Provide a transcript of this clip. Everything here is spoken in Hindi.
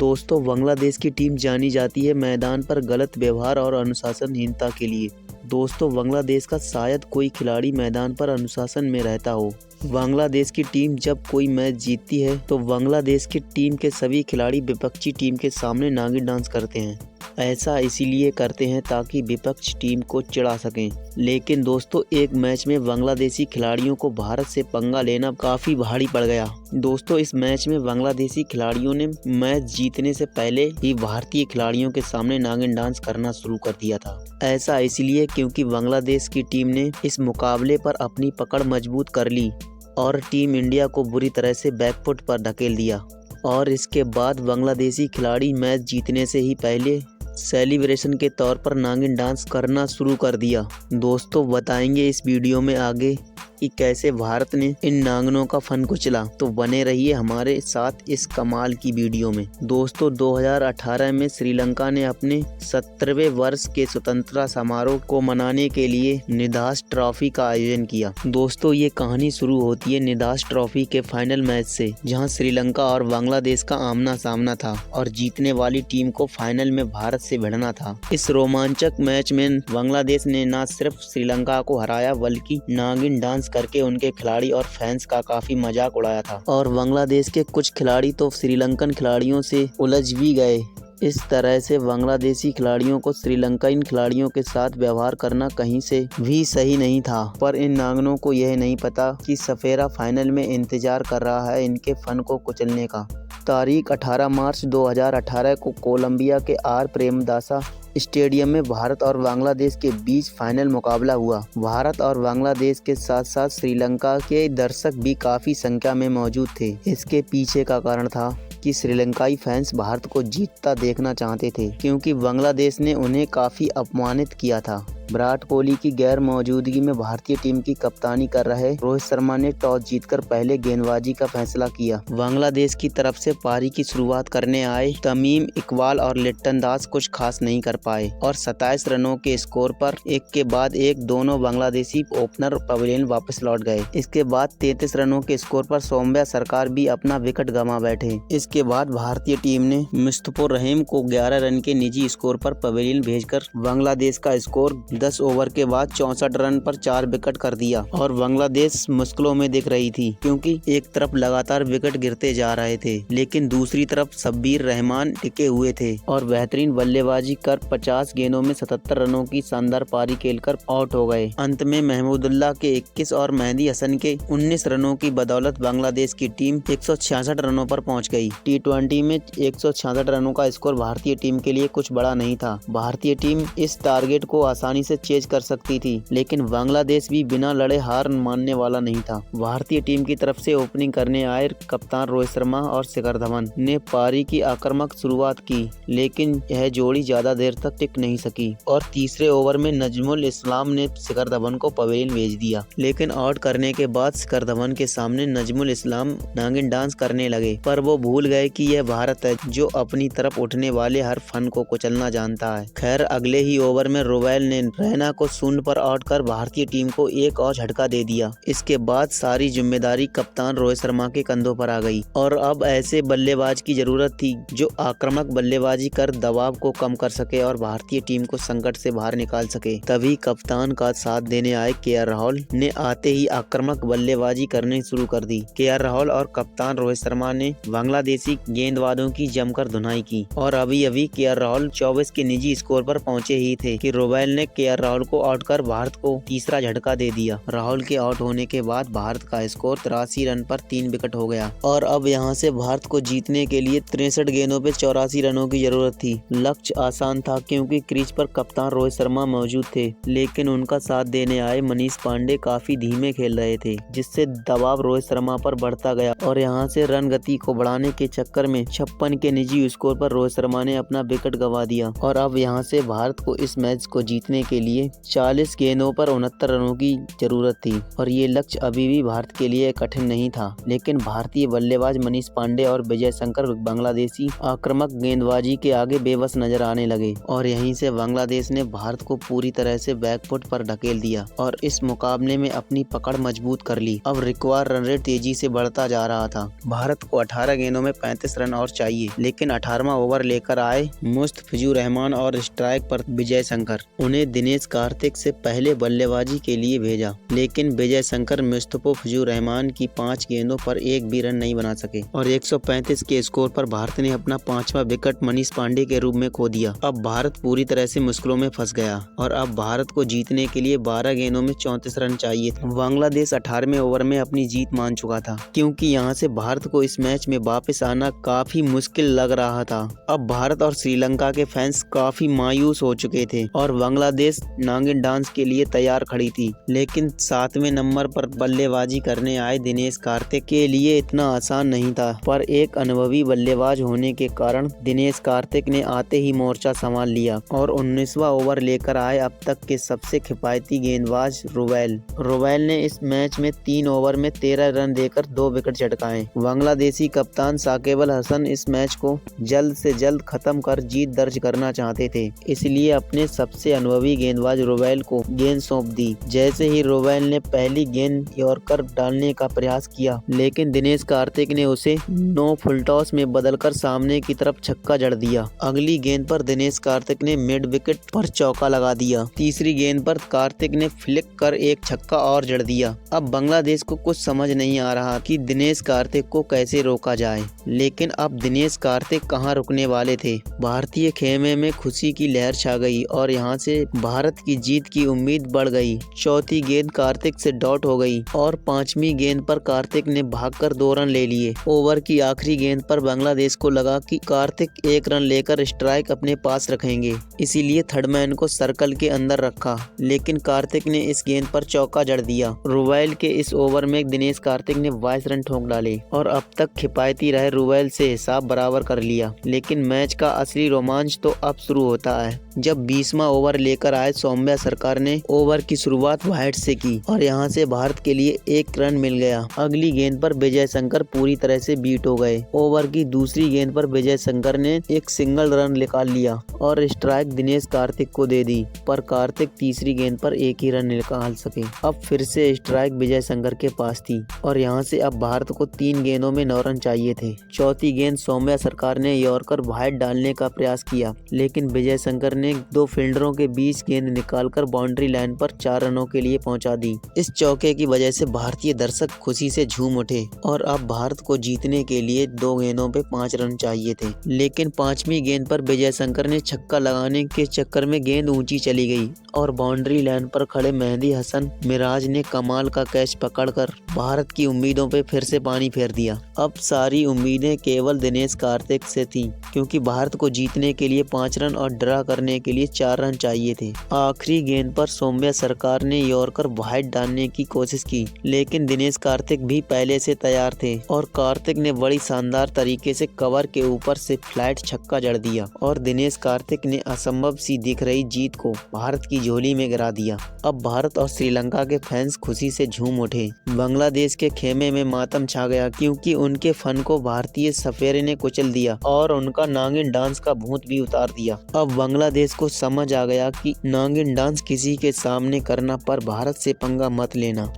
दोस्तों, बांग्लादेश की टीम जानी जाती है मैदान पर गलत व्यवहार और अनुशासनहीनता के लिए। दोस्तों, बांग्लादेश का शायद कोई खिलाड़ी मैदान पर अनुशासन में रहता हो। बांग्लादेश की टीम जब कोई मैच जीतती है तो बांग्लादेश की टीम के सभी खिलाड़ी विपक्षी टीम के सामने नागिन डांस करते हैं। ऐसा इसीलिए करते हैं ताकि विपक्ष टीम को चिढ़ा सकें। लेकिन दोस्तों, एक मैच में बांग्लादेशी खिलाड़ियों को भारत से पंगा लेना काफ़ी भारी पड़ गया। दोस्तों, इस मैच में बांग्लादेशी खिलाड़ियों ने मैच जीतने से पहले ही भारतीय खिलाड़ियों के सामने नागिन डांस करना शुरू कर दिया था। ऐसा इसलिए क्योंकि बांग्लादेश की टीम ने इस मुकाबले पर अपनी पकड़ मजबूत कर ली और टीम इंडिया को बुरी तरह से बैकफुट पर धकेल दिया। और इसके बाद बांग्लादेशी खिलाड़ी मैच जीतने से ही पहले सेलिब्रेशन के तौर पर नागिन डांस करना शुरू कर दिया। दोस्तों, बताएंगे इस वीडियो में आगे कि कैसे भारत ने इन नागिनों का फन कुचला। तो बने रहिए हमारे साथ इस कमाल की वीडियो में। दोस्तों, 2018 में श्रीलंका ने अपने 17वें वर्ष के स्वतंत्रता समारोह को मनाने के लिए निदास ट्रॉफी का आयोजन किया। दोस्तों, ये कहानी शुरू होती है निदास ट्रॉफी के फाइनल मैच से, जहां श्रीलंका और बांग्लादेश का आमना सामना था और जीतने वाली टीम को फाइनल में भारत से भिड़ना था। इस रोमांचक मैच में बांग्लादेश ने न सिर्फ श्रीलंका को हराया बल्कि नागिन डांस करके उनके खिलाड़ी और फैंस का काफी मजाक उड़ाया था। और बांग्लादेश के कुछ खिलाड़ी तो श्रीलंकन खिलाड़ियों से उलझ भी गए। इस तरह से बांग्लादेशी खिलाड़ियों को श्रीलंकाई खिलाड़ियों के साथ व्यवहार करना कहीं से भी सही नहीं था। पर इन नागिनों को यह नहीं पता कि सफेरा फाइनल में इंतजार कर रहा है इनके फन को कुचलने का। तारीख 18 मार्च 2018 को कोलंबिया के आर प्रेमदासा स्टेडियम में भारत और बांग्लादेश के बीच फाइनल मुकाबला हुआ। भारत और बांग्लादेश के साथ साथ श्रीलंका के दर्शक भी काफी संख्या में मौजूद थे। इसके पीछे का कारण था कि श्रीलंकाई फैंस भारत को जीतता देखना चाहते थे, क्योंकि बांग्लादेश ने उन्हें काफी अपमानित किया था। विराट कोहली की गैर मौजूदगी में भारतीय टीम की कप्तानी कर रहे रोहित शर्मा ने टॉस जीतकर पहले गेंदबाजी का फैसला किया। बांग्लादेश की तरफ से पारी की शुरुआत करने आए तमीम इकबाल और लिट्टन दास कुछ खास नहीं कर पाए और 27 रनों के स्कोर पर एक के बाद एक दोनों बांग्लादेशी ओपनर पवेलियन वापस लौट गए। इसके बाद 33 रनों के स्कोर पर सौम्या सरकार भी अपना विकेट गंवा बैठे। इसके बाद भारतीय टीम ने मुस्तफिजुर रहीम को 11 रन के निजी स्कोर पर पवेलियन भेजकर बांग्लादेश का स्कोर 10 ओवर के बाद 64 रन पर 4 विकेट कर दिया। और बांग्लादेश मुश्किलों में दिख रही थी, क्योंकि एक तरफ लगातार विकेट गिरते जा रहे थे, लेकिन दूसरी तरफ शब्बीर रहमान टिके हुए थे और बेहतरीन बल्लेबाजी कर 50 गेंदों में 77 रनों की शानदार पारी खेलकर आउट हो गए। अंत में महमूदुल्लाह के 21 और मेहदी हसन के 19 रनों की बदौलत बांग्लादेश की टीम 166 रनों पर पहुंच गई। T20 में 166 रनों का स्कोर भारतीय टीम के लिए कुछ बड़ा नहीं था। भारतीय टीम इस टारगेट को आसानी से चेज कर सकती थी, लेकिन बांग्लादेश भी बिना लड़े हार मानने वाला नहीं था। भारतीय टीम की तरफ से ओपनिंग करने आए कप्तान रोहित शर्मा और शिखर धवन ने पारी की आक्रामक शुरुआत की, लेकिन यह जोड़ी ज्यादा देर तक टिक नहीं सकी और तीसरे ओवर में नजमुल इस्लाम ने शिखर धवन को पवेलियन भेज दिया। लेकिन आउट करने के बाद शिखर धवन के सामने नजमुल इस्लाम नागिन डांस करने लगे, पर वो भूल गए कि यह भारत है जो अपनी तरफ उठने वाले हर फन को कुचलना जानता है। खैर, अगले ही ओवर में रोवेल ने रैना को शून्य पर आउट कर भारतीय टीम को एक और झटका दे दिया। इसके बाद सारी जिम्मेदारी कप्तान रोहित शर्मा के कंधों पर आ गई और अब ऐसे बल्लेबाज की जरूरत थी जो आक्रामक बल्लेबाजी कर दबाव को कम कर सके और भारतीय टीम को संकट से बाहर निकाल सके। तभी कप्तान का साथ देने आए KL राहुल ने आते ही आक्रामक बल्लेबाजी करनी शुरू कर दी। KL राहुल और कप्तान रोहित शर्मा ने बांग्लादेशी गेंदबाजों की जमकर धुनाई की और अभी अभी KL राहुल 24 के निजी स्कोर पर पहुंचे ही थे कि रोवेल ने KL राहुल को आउट कर भारत को तीसरा झटका दे दिया। राहुल के आउट होने के बाद भारत का स्कोर 83 रन पर 3 विकेट हो गया और अब यहां से भारत को जीतने के लिए 63 गेंदों पे 84 रनों की जरूरत थी। लक्ष्य आसान था क्योंकि क्रीज पर कप्तान रोहित शर्मा मौजूद थे, लेकिन उनका साथ देने आए मनीष पांडे काफी धीमे खेल रहे थे, जिससे दबाव रोहित शर्मा पर बढ़ता गया और यहां से रन गति को बढ़ाने के चक्कर में 56 के निजी स्कोर पर रोहित शर्मा ने अपना विकेट गंवा दिया और अब यहां से भारत को इस मैच को जीतने के लिए 40 गेंदों पर 69 रनों की जरूरत थी और ये लक्ष्य अभी भी भारत के लिए कठिन नहीं था। लेकिन भारतीय बल्लेबाज मनीष पांडे और विजय शंकर बांग्लादेशी आक्रामक गेंदबाजी के आगे बेबस नजर आने लगे और यहीं से बांग्लादेश ने भारत को पूरी तरह से बैकफुट पर ढकेल दिया और इस मुकाबले में अपनी पकड़ मजबूत कर ली। अब रिक्वायर्ड रन रेट तेजी से बढ़ता जा रहा था। भारत को 18 गेंदों में 35 रन और चाहिए, लेकिन 18वां ओवर लेकर आए मुस्तफिजुर रहमान और स्ट्राइक पर विजय शंकर। उन्हें दिनेश कार्तिक से पहले बल्लेबाजी के लिए भेजा, लेकिन विजय शंकर मुस्तफिजुर रहमान की 5 गेंदों पर एक भी रन नहीं बना सके और 135 के स्कोर पर भारत ने अपना 5वां विकेट मनीष पांडे के रूप में खो दिया। अब भारत पूरी तरह से मुश्किलों में फंस गया और अब भारत को जीतने के लिए 12 गेंदों में 34 रन चाहिए थे। बांग्लादेश 18वें ओवर में अपनी जीत मान चुका था, क्योंकि यहां से भारत को इस मैच में वापस आना काफी मुश्किल लग रहा था। अब भारत और श्रीलंका के फैंस काफी मायूस हो चुके थे और बांग्लादेश नागिन डांस के लिए तैयार खड़ी थी। लेकिन 7वें नंबर पर बल्लेबाजी करने आए दिनेश कार्तिक के लिए इतना आसान नहीं था, पर एक अनुभवी बल्लेबाज होने के कारण दिनेश कार्तिक ने आते ही मोर्चा संभाल लिया और 19वां ओवर लेकर आए अब तक के सबसे किफायती गेंदबाज रुबैल ने इस मैच में 3 ओवर में 13 रन देकर 2 विकेट चटकाए। बांग्लादेशी कप्तान साकिब अल हसन इस मैच को जल्द से जल्द खत्म कर जीत दर्ज करना चाहते थे, इसलिए अपने सबसे अनुभवी गेंदबाज रुबैल को गेंद सौंप दी। जैसे ही रुबैल ने पहली गेंद यॉर्कर डालने का प्रयास किया, लेकिन दिनेश कार्तिक ने उसे नो फुल टॉस में बदलकर सामने की तरफ छक्का जड़ दिया। अगली गेंद पर दिनेश कार्तिक ने मिड विकेट पर चौका लगा दिया। तीसरी गेंद पर कार्तिक ने फ्लिक कर एक छक्का और जड़ दिया। अब बांग्लादेश को कुछ समझ नहीं आ रहा कि दिनेश कार्तिक को कैसे रोका जाए, लेकिन अब दिनेश कार्तिक कहां रुकने वाले थे। भारतीय खेमे में खुशी की लहर छा गई और यहां से भारत की जीत की उम्मीद बढ़ गई। चौथी गेंद कार्तिक से डॉट हो गई और 5वीं गेंद पर कार्तिक ने भागकर 2 रन ले लिए। ओवर की आखिरी गेंद पर बांग्लादेश को लगा कि कार्तिक 1 रन लेकर स्ट्राइक अपने पास रखेंगे, इसीलिए थर्डमैन को सर्कल के अंदर रखा, लेकिन कार्तिक ने इस गेंद पर चौका जड़ दिया। रुबैल के इस ओवर में दिनेश कार्तिक ने 22 रन ठोक डाले और अब तक किफायती रहे रुबैल से हिसाब बराबर कर लिया। लेकिन मैच का असली रोमांच तो अब शुरू होता है, जब 20वां ओवर लेकर आए सौम्या सरकार ने ओवर की शुरुआत वाइड से की और यहां से भारत के लिए 1 रन मिल गया। अगली गेंद पर विजय शंकर पूरी तरह से बीट हो गए। ओवर की दूसरी गेंद पर विजय शंकर ने एक सिंगल रन निकाल लिया और स्ट्राइक दिनेश कार्तिक को दे दी, पर कार्तिक तीसरी गेंद पर 1 ही रन निकाल सके। अब फिर से स्ट्राइक विजय शंकर के पास थी और यहां से अब भारत को 3 गेंदों में 9 रन चाहिए थे। चौथी गेंद सौम्या सरकार ने यॉर्कर वाइड डालने का प्रयास किया, लेकिन विजय शंकर ने 2 फील्डरों के बीच गेंद निकालकर बाउंड्री लाइन पर 4 रनों के लिए पहुंचा दी। इस चौके की वजह से भारतीय दर्शक खुशी से झूम उठे और अब भारत को जीतने के लिए 2 गेंदों पे 5 रन चाहिए थे। लेकिन 5वीं गेंद पर विजय शंकर ने छक्का लगाने के चक्कर में गेंद ऊंची चली गई और बाउंड्री लाइन पर खड़े मेहदी हसन मिराज ने कमाल का कैच पकड़कर भारत की उम्मीदों पे फिर से पानी फेर दिया। अब सारी उम्मीदें केवल दिनेश कार्तिक से थी, क्योंकि भारत को जीतने के लिए 5 रन और ड्रा करने के लिए 4 रन चाहिए थे। आखिरी गेंद पर सौम्या सरकार ने यॉर्कर वाइड डालने की कोशिश की, लेकिन दिनेश कार्तिक भी पहले से तैयार थे और कार्तिक ने बड़ी शानदार तरीके से कवर के ऊपर से फ्लैट छक्का जड़ दिया और दिनेश कार्तिक ने असंभव सी दिख रही जीत को भारत की झोली में गिरा दिया। अब भारत और श्रीलंका के फैंस खुशी से झूम उठे। बांग्लादेश के खेमे में मातम छा गया, क्योंकि उनके फन को भारतीय सफेरे ने कुचल दिया और उनका नागिन डांस का भूत भी उतार दिया। अब बांग्लादेश को समझ आ गया कि नागिन डांस किसी के सामने करना, पर भारत से पंगा मत लेना।